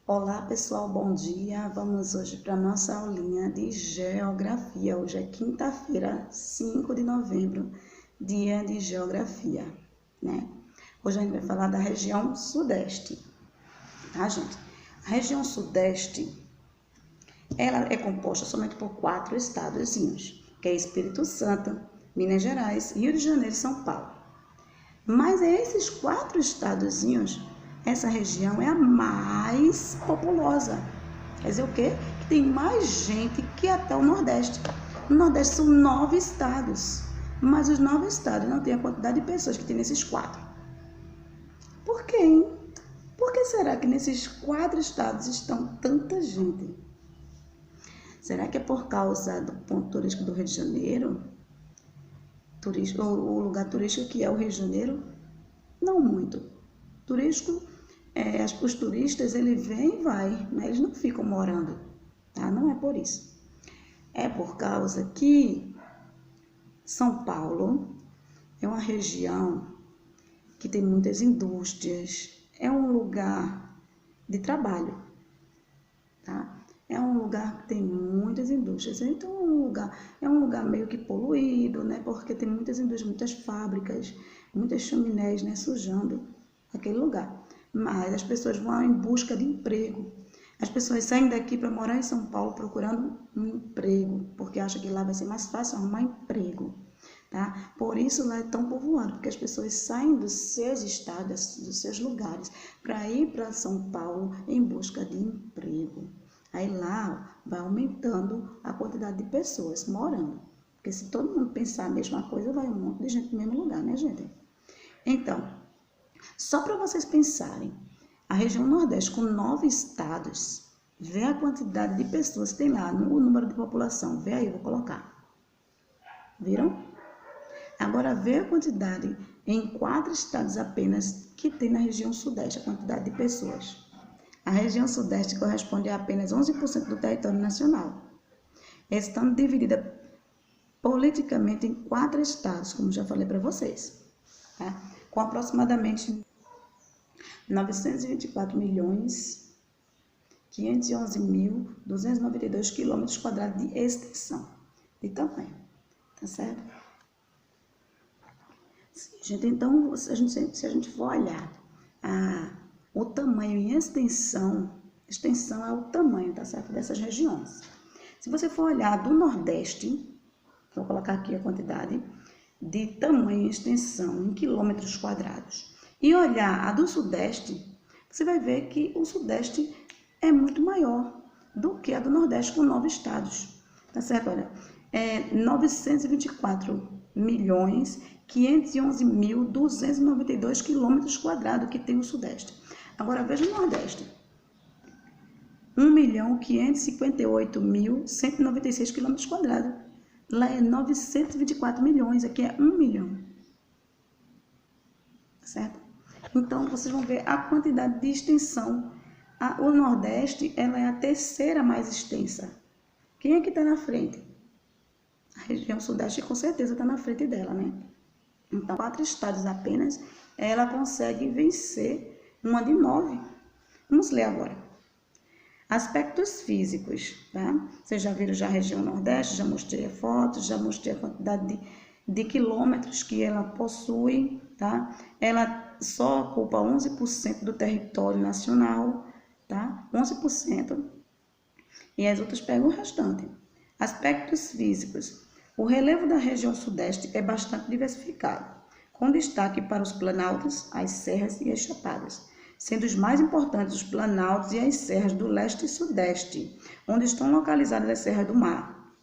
Olá pessoal, bom dia. Vamos hoje para a nossa aulinha de Geografia. Hoje é quinta-feira, 5 de novembro, dia de Geografia, né? Hoje a gente vai falar da região Sudeste, tá, gente? A região Sudeste, ela é composta somente por 4 estadozinhos, que é Espírito Santo, Minas Gerais, Rio de Janeiro e São Paulo. Mas esses 4 estadozinhos, essa região é a mais populosa. Quer dizer o quê? Que tem mais gente que até o Nordeste. No Nordeste são 9 estados, mas os 9 estados não têm a quantidade de pessoas que tem nesses 4. Por quê, hein? Por que será que nesses 4 estados estão tanta gente? Será que é por causa do ponto turístico do Rio de Janeiro? O lugar turístico que é o Rio de Janeiro? Não muito. Turístico, os turistas, ele vem e vai, mas eles não ficam morando, tá? Não é por isso. É por causa que São Paulo é uma região que tem muitas indústrias, é um lugar de trabalho, tá? É um lugar que tem muitas indústrias, então é um lugar meio que poluído, né? Porque tem muitas indústrias, muitas fábricas, muitas chaminés, né? Sujando aquele lugar. Mas as pessoas vão em busca de emprego. As pessoas saem daqui para morar em São Paulo procurando um emprego, porque acham que lá vai ser mais fácil arrumar emprego, tá? Por isso lá é tão povoado, porque as pessoas saem dos seus estados, dos seus lugares, para ir para São Paulo em busca de emprego. Aí lá vai aumentando a quantidade de pessoas morando. Porque se todo mundo pensar a mesma coisa, vai um monte de gente no mesmo lugar, né, gente? Então, só para vocês pensarem, a região Nordeste com 9 estados, vê a quantidade de pessoas que tem lá, o número de população. Vê aí, eu vou colocar. Viram? Agora vê a quantidade em 4 estados apenas que tem na região Sudeste, a quantidade de pessoas. A região Sudeste corresponde a apenas 11% do território nacional, estando dividida politicamente em 4 estados, como já falei para vocês, tá? Com aproximadamente 924.511.292 quilômetros quadrados de extensão, de tamanho, tá certo? Sim, gente, então, se a gente for olhar o tamanho em extensão é o tamanho, tá certo, dessas regiões. Se você for olhar do Nordeste, vou colocar aqui a quantidade de tamanho e extensão em quilômetros quadrados, e olhar a do Sudeste, você vai ver que o Sudeste é muito maior do que a do Nordeste, com 9 estados, tá certo? Olha, 924.511.292 quilômetros quadrados que tem o Sudeste. Agora veja o Nordeste, 1.558.196 quilômetros quadrados. Lá é 924 milhões, aqui é 1 milhão. Certo? Então, vocês vão ver a quantidade de extensão. O Nordeste, ela é a terceira mais extensa. Quem é que está na frente? A região Sudeste, com certeza, está na frente dela, né? Então, 4 estados apenas, ela consegue vencer uma de 9. Vamos ler agora. Aspectos físicos, tá? Vocês já viram já a região Nordeste, já mostrei a foto, já mostrei a quantidade de quilômetros que ela possui, tá? Ela só ocupa 11% do território nacional, tá? 11%. E as outras pegam o restante. Aspectos físicos. O relevo da região Sudeste é bastante diversificado, com destaque para os planaltos, as serras e as chapadas, sendo os mais importantes os planaltos e as serras do leste e sudeste, onde estão localizadas as serras do Mar,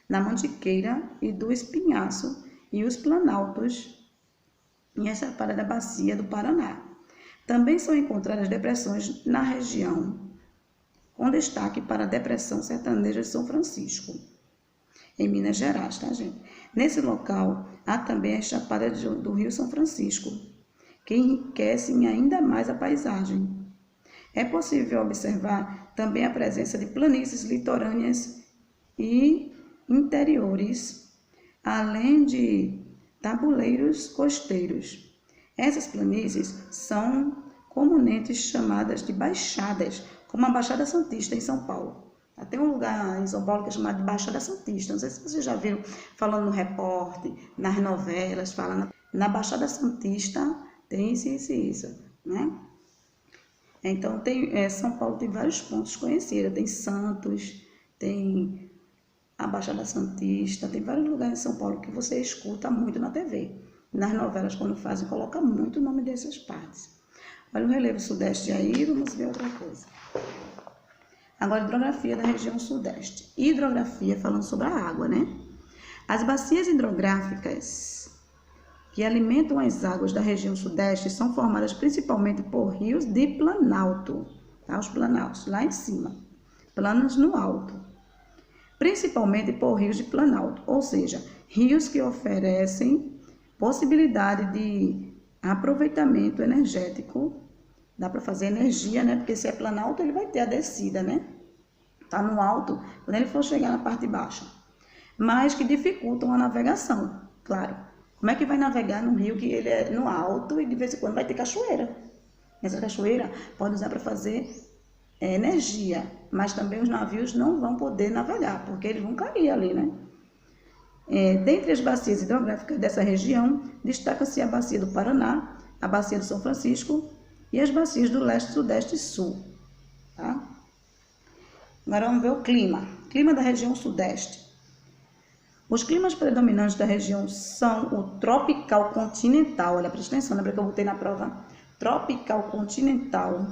na Mantiqueira e do Espinhaço, e os planaltos e a chapada da Bacia do Paraná. Também são encontradas depressões na região, com destaque para a Depressão Sertaneja de São Francisco, em Minas Gerais, tá, gente? Nesse local, há também a chapada do Rio São Francisco, que enriquecem ainda mais a paisagem. É possível observar também a presença de planícies litorâneas e interiores, além de tabuleiros costeiros. Essas planícies são comumente chamadas de baixadas, como a Baixada Santista em São Paulo. Tem um lugar em São Paulo que é chamado de Baixada Santista. Não sei se vocês já viram falando no repórter, nas novelas, falando. Na Baixada Santista tem isso, né? Então, São Paulo tem vários pontos conhecidos. Tem Santos, tem a Baixada Santista, tem vários lugares em São Paulo que você escuta muito na TV. Nas novelas, quando fazem, coloca muito o nome dessas partes. Olha o relevo sudeste aí, vamos ver outra coisa. Agora, hidrografia da região sudeste. Hidrografia, falando sobre a água, né? As bacias hidrográficas que alimentam as águas da região sudeste são formadas principalmente por rios de planalto, tá? Os planaltos, lá em cima, planos no alto. Principalmente por rios de planalto, ou seja, rios que oferecem possibilidade de aproveitamento energético. Dá para fazer energia, né? Porque se é planalto, ele vai ter a descida, né? Tá no alto, quando ele for chegar na parte baixa. Mas que dificultam a navegação, claro. Como é que vai navegar num rio que ele é no alto e de vez em quando vai ter cachoeira? Essa cachoeira pode usar para fazer energia, mas também os navios não vão poder navegar, porque eles vão cair ali, né? Dentre as bacias hidrográficas dessa região, destaca-se a bacia do Paraná, a bacia do São Francisco e as bacias do leste, sudeste e sul. Tá? Agora vamos ver o clima. Clima da região sudeste. Os climas predominantes da região são o tropical continental. Olha, presta atenção, lembra que eu botei na prova? Tropical continental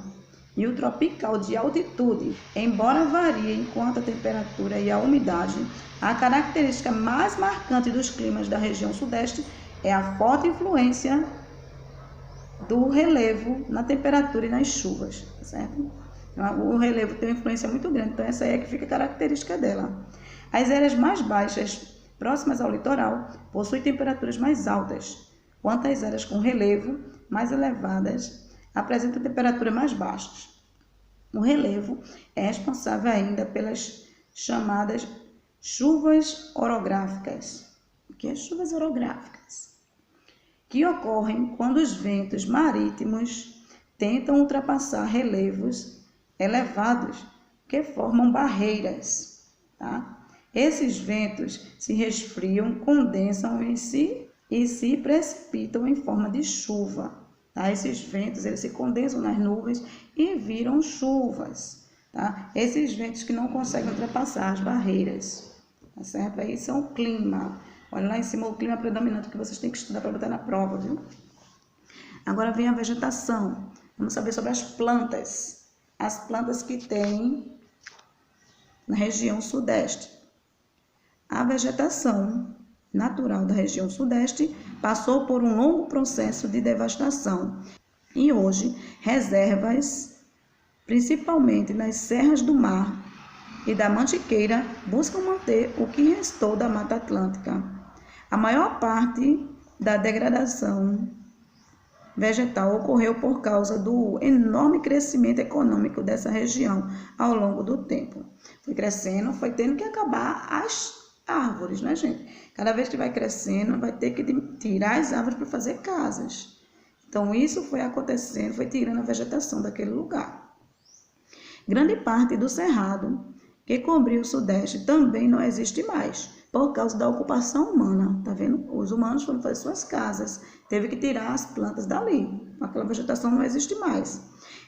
e o tropical de altitude. Embora variem quanto à temperatura e à umidade, a característica mais marcante dos climas da região sudeste é a forte influência do relevo na temperatura e nas chuvas, certo? O relevo tem uma influência muito grande, então essa aí é que fica a característica dela. As áreas mais baixas, próximas ao litoral, possuem temperaturas mais altas, quanto às áreas com relevo mais elevadas apresentam temperaturas mais baixas. O relevo é responsável ainda pelas chamadas chuvas orográficas. O que é chuvas orográficas? Que ocorrem quando os ventos marítimos tentam ultrapassar relevos elevados que formam barreiras, tá? Esses ventos se resfriam, condensam em si e se precipitam em forma de chuva, tá? Esses ventos eles se condensam nas nuvens e viram chuvas, tá? Esses ventos que não conseguem ultrapassar as barreiras, tá certo? Aí são o clima. Olha lá em cima o clima predominante que vocês têm que estudar para botar na prova, viu? Agora vem a vegetação. Vamos saber sobre as plantas. As plantas que tem na região sudeste. A vegetação natural da região sudeste passou por um longo processo de devastação e hoje reservas, principalmente nas serras do Mar e da Mantiqueira, buscam manter o que restou da Mata Atlântica. A maior parte da degradação vegetal ocorreu por causa do enorme crescimento econômico dessa região ao longo do tempo. Foi crescendo, foi tendo que acabar as árvores, né, gente? Cada vez que vai crescendo, vai ter que tirar as árvores para fazer casas. Então, isso foi acontecendo, foi tirando a vegetação daquele lugar. Grande parte do cerrado que cobria o sudeste também não existe mais, por causa da ocupação humana, tá vendo? Os humanos foram fazer suas casas, teve que tirar as plantas dali, aquela vegetação não existe mais.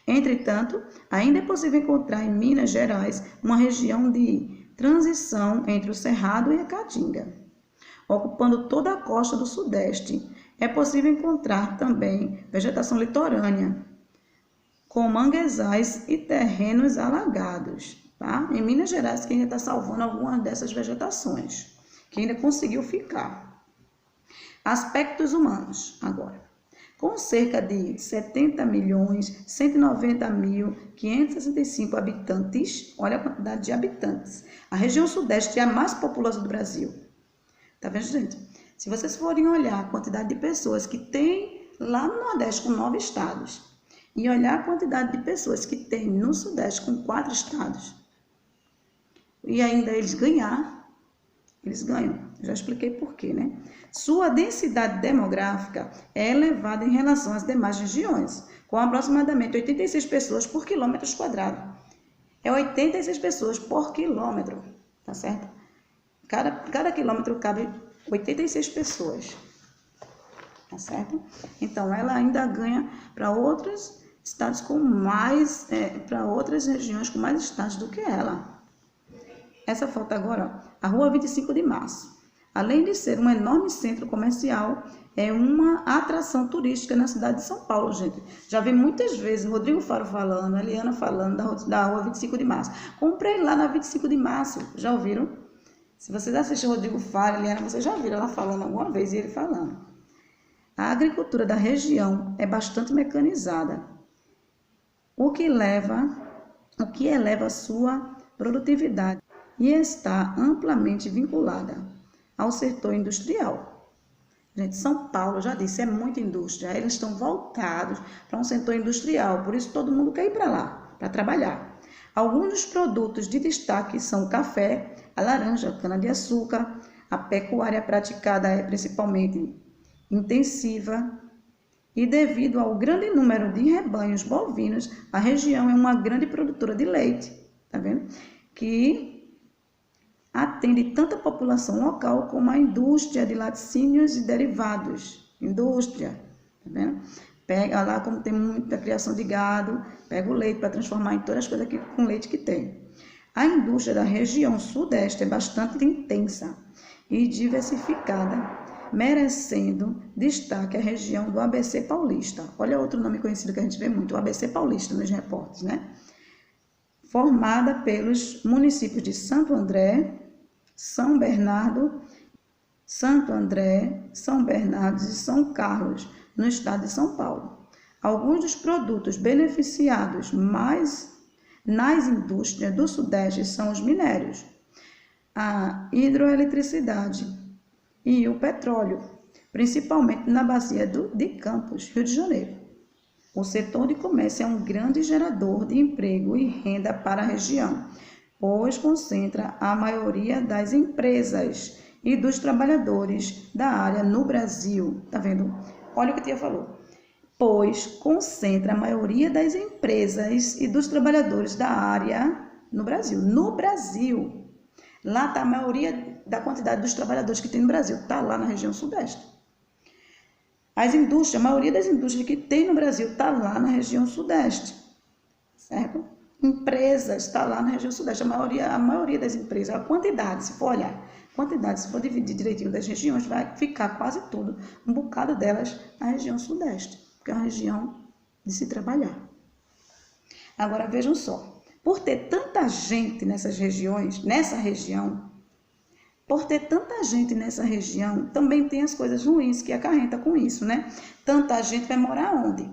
Entretanto, ainda é possível encontrar em Minas Gerais uma região de transição entre o Cerrado e a Caatinga. Ocupando toda a costa do sudeste, é possível encontrar também vegetação litorânea, com manguezais e terrenos alagados. Tá? Em Minas Gerais, que ainda está salvando algumas dessas vegetações, que ainda conseguiu ficar. Aspectos humanos, agora. Com cerca de 70.190.565 habitantes, olha a quantidade de habitantes, a região sudeste é a mais populosa do Brasil. Tá vendo, gente? Se vocês forem olhar a quantidade de pessoas que tem lá no Nordeste com 9 estados, e olhar a quantidade de pessoas que tem no Sudeste com 4 estados, e ainda eles ganham. Já expliquei por quê, né? Sua densidade demográfica é elevada em relação às demais regiões, com aproximadamente 86 pessoas por quilômetro quadrado. É 86 pessoas por quilômetro, tá certo? Cada quilômetro cabe 86 pessoas, tá certo? Então, ela ainda ganha para outros estados com mais, para outras regiões com mais estados do que ela. Essa foto agora, ó, a Rua 25 de Março. Além de ser um enorme centro comercial, é uma atração turística na cidade de São Paulo, gente. Já vi muitas vezes Rodrigo Faro falando, a Eliana falando da Rua 25 de Março. Comprei lá na 25 de Março, já ouviram? Se vocês assistem Rodrigo Faro, Eliana, vocês já viram ela falando alguma vez e ele falando. A agricultura da região é bastante mecanizada, o que eleva a sua produtividade e está amplamente vinculada ao setor industrial. Gente, São Paulo, já disse, é muita indústria. Eles estão voltados para um setor industrial, por isso todo mundo quer ir para lá, para trabalhar. Alguns dos produtos de destaque são o café, a laranja, a cana-de-açúcar, a pecuária praticada é principalmente intensiva e devido ao grande número de rebanhos bovinos, a região é uma grande produtora de leite, tá vendo? Que atende tanto a população local como a indústria de laticínios e derivados. Indústria, tá vendo? Pega lá, como tem muita criação de gado, pega o leite para transformar em todas as coisas com leite que tem. A indústria da região sudeste é bastante intensa e diversificada, merecendo destaque a região do ABC Paulista. Olha outro nome conhecido que a gente vê muito, o ABC Paulista nos reportes, né? Formada pelos municípios de Santo André, São Bernardo e São Carlos, no estado de São Paulo. Alguns dos produtos beneficiados mais nas indústrias do Sudeste são os minérios, a hidroeletricidade e o petróleo, principalmente na bacia de Campos, Rio de Janeiro. O setor de comércio é um grande gerador de emprego e renda para a região, pois concentra a maioria das empresas e dos trabalhadores da área no Brasil. Tá vendo? Olha o que a tia falou. Pois concentra a maioria das empresas e dos trabalhadores da área no Brasil. No Brasil. Lá está a maioria da quantidade dos trabalhadores que tem no Brasil. Está lá na região sudeste. As indústrias, a maioria das indústrias que tem no Brasil está lá na região sudeste. Certo? Empresas está lá na região sudeste. A maioria das empresas, a quantidade, se for olhar, se for dividir direitinho das regiões, vai ficar quase tudo, um bocado delas, na região sudeste, porque é uma região de se trabalhar. Agora vejam só, por ter tanta gente nessa região, também tem as coisas ruins que acarreta com isso, né? Tanta gente vai morar onde?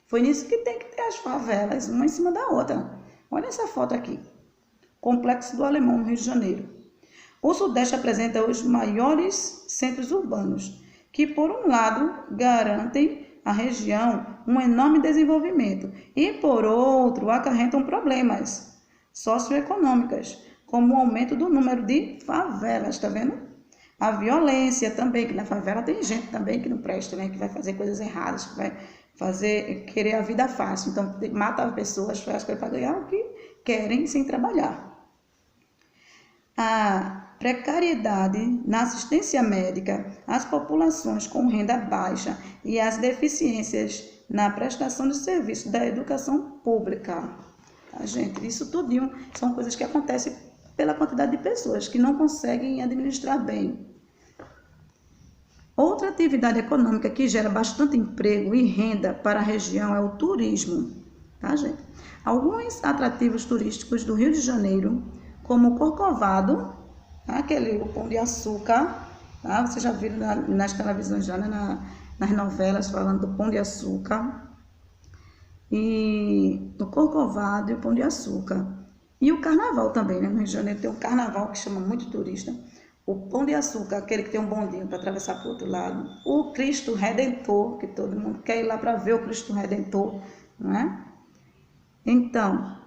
Foi nisso que tem que ter as favelas, uma em cima da outra. Olha essa foto aqui. Complexo do Alemão, no Rio de Janeiro. O Sudeste apresenta os maiores centros urbanos, que por um lado garantem à região um enorme desenvolvimento e por outro acarretam problemas socioeconômicos, como o aumento do número de favelas, tá vendo? A violência também, que na favela tem gente também que não presta, né? Que vai fazer coisas erradas, que vai querer a vida fácil. Então, mata as pessoas, faz coisas para ganhar o que querem sem trabalhar. A precariedade na assistência médica, as populações com renda baixa e as deficiências na prestação de serviços da educação pública. Tá, gente? Isso tudinho são coisas que acontecem pela quantidade de pessoas que não conseguem administrar bem. Outra atividade econômica que gera bastante emprego e renda para a região é o turismo. Tá, gente? Alguns atrativos turísticos do Rio de Janeiro, como o Corcovado, o Pão de Açúcar, tá? Vocês já viram nas televisões, já, né? Nas novelas falando do Pão de Açúcar, e o Corcovado e o Pão de Açúcar. E o Carnaval também, né? No Rio de Janeiro tem um Carnaval que chama muito turista. O Pão de Açúcar, aquele que tem um bondinho para atravessar para o outro lado. O Cristo Redentor, que todo mundo quer ir lá para ver o Cristo Redentor, não é? Então,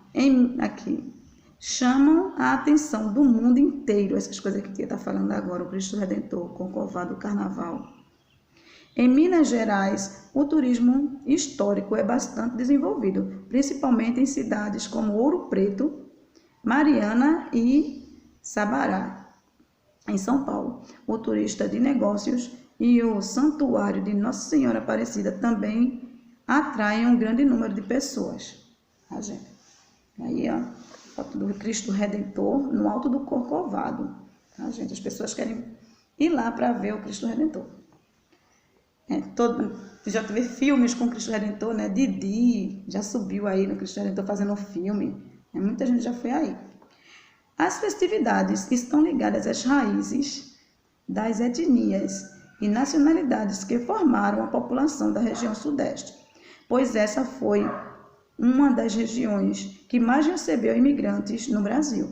aqui, chamam a atenção do mundo inteiro, essas coisas que a tia está falando agora, o Cristo Redentor, o Corcovado, o Carnaval. Em Minas Gerais, o turismo histórico é bastante desenvolvido, principalmente em cidades como Ouro Preto, Mariana e Sabará. Em São Paulo, o turista de negócios e o Santuário de Nossa Senhora Aparecida também atraem um grande número de pessoas. Tá, gente? Aí, ó, foto do Cristo Redentor no alto do Corcovado. Tá, gente? As pessoas querem ir lá para ver o Cristo Redentor. Já teve filmes com o Cristo Redentor, né? Didi já subiu aí no Cristo Redentor fazendo um filme. Muita gente já foi aí. As festividades estão ligadas às raízes das etnias e nacionalidades que formaram a população da região sudeste, pois essa foi uma das regiões que mais recebeu imigrantes no Brasil.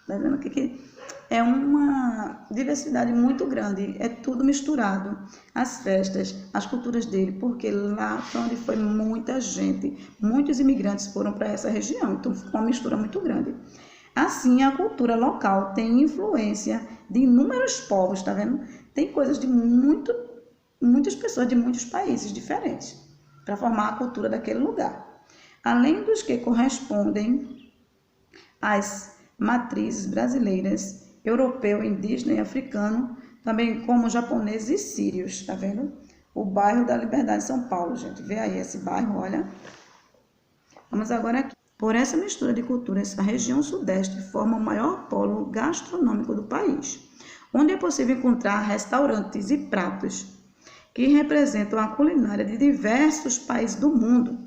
Tá vendo que é uma diversidade muito grande, é tudo misturado, as festas, as culturas dele, porque lá foi onde foi muita gente, muitos imigrantes foram para essa região, então foi uma mistura muito grande. Assim, a cultura local tem influência de inúmeros povos, tá vendo? Tem coisas de muitas pessoas de muitos países diferentes para formar a cultura daquele lugar. Além dos que correspondem às matrizes brasileiras, europeu, indígena e africano, também como japoneses e sírios, tá vendo? O bairro da Liberdade de São Paulo, gente. Vê aí esse bairro, olha. Vamos agora aqui. Por essa mistura de culturas, a região sudeste forma o maior polo gastronômico do país, onde é possível encontrar restaurantes e pratos que representam a culinária de diversos países do mundo.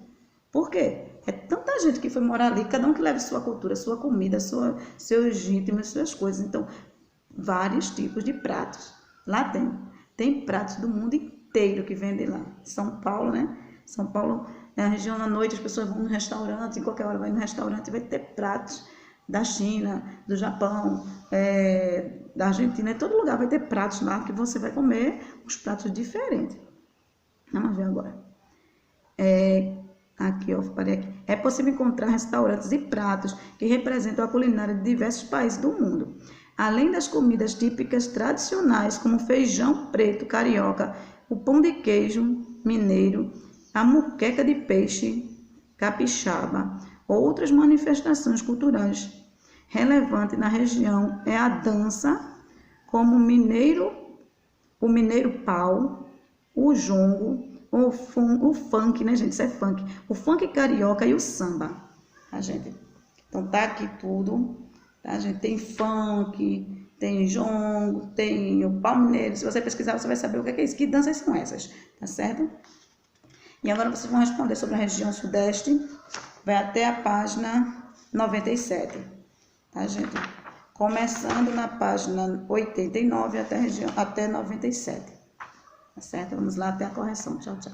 Por quê? É tanta gente que foi morar ali, cada um que leva sua cultura, sua comida, seus ritmos, suas coisas. Então, vários tipos de pratos. Lá tem pratos do mundo inteiro que vendem lá. São Paulo, né? São Paulo é a região da noite, as pessoas vão no restaurante, em qualquer hora vai no restaurante e vai ter pratos da China, do Japão, da Argentina, em todo lugar vai ter pratos lá que você vai comer uns pratos diferentes. Vamos ver agora. Aqui, ó, parei aqui. É possível encontrar restaurantes e pratos que representam a culinária de diversos países do mundo. Além das comidas típicas tradicionais, como feijão preto carioca, o pão de queijo mineiro, a muqueca de peixe capixaba, outras manifestações culturais relevantes na região é a dança, como o mineiro pau, o jongo, o funk, né, gente? Isso é funk. O funk carioca e o samba, tá, gente? Então, tá aqui tudo, tá, gente? Tem funk, tem jongo, tem o pau mineiro. Se você pesquisar, você vai saber o que é isso. Que danças são essas, tá certo? E agora vocês vão responder sobre a região sudeste. Vai até a página 97, tá, gente? Começando na página 89 até 97. Tá certo? Vamos lá até a correção. Tchau, tchau.